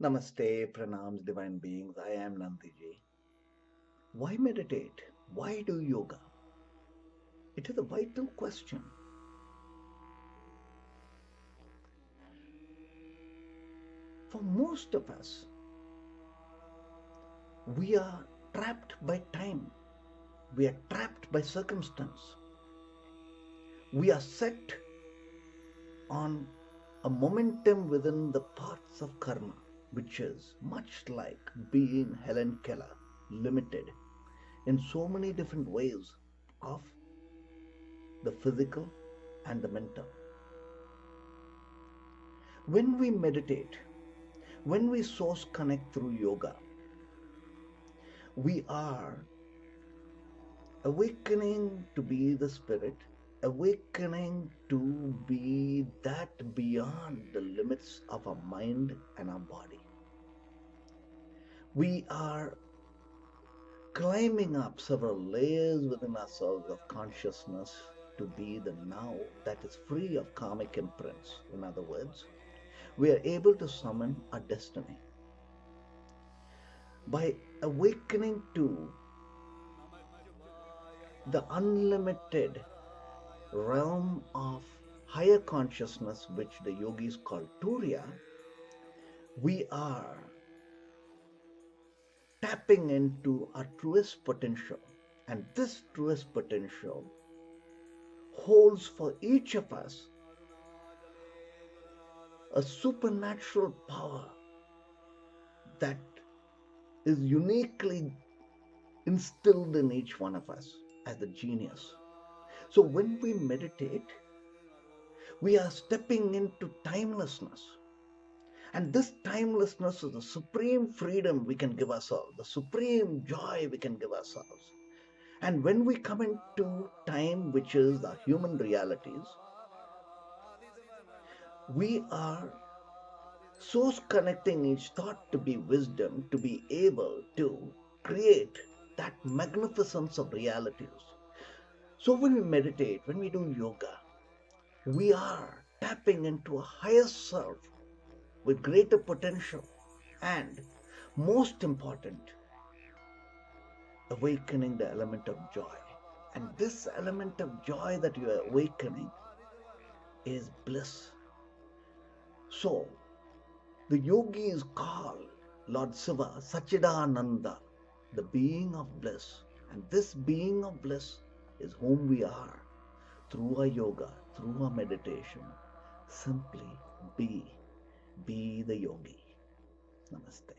Namaste, pranams, divine beings. I am Nandiji. Why meditate? Why do yoga? It is a vital question. For most of us, we are trapped by time. We are trapped by circumstance. We are set on a momentum within the paths of karma, which is much like being Helen Keller, limited in so many different ways of the physical and the mental. When we meditate, when we source connect through yoga, we are awakening to be the spirit, awakening to be that beyond the limits of our mind and our body. We are climbing up several layers within ourselves of consciousness to be the now that is free of karmic imprints. In other words, we are able to summon our destiny. By awakening to the unlimited realm of higher consciousness, which the yogis call turiya, we are tapping into our truest potential. And this truest potential holds for each of us a supernatural power that is uniquely instilled in each one of us as the genius. So when we meditate, we are stepping into timelessness. And this timelessness is the supreme freedom we can give ourselves, the supreme joy we can give ourselves. And when we come into time, which is the human realities, we are source connecting each thought to be wisdom, to be able to create that magnificence of realities. So when we meditate, when we do yoga, we are tapping into a higher self with greater potential and, most important, awakening the element of joy. And this element of joy that you are awakening is bliss. So, the yogis call Lord Shiva Sachidananda, the being of bliss. And this being of bliss is whom we are through our yoga, through our meditation. Simply be the yogi. Namaste.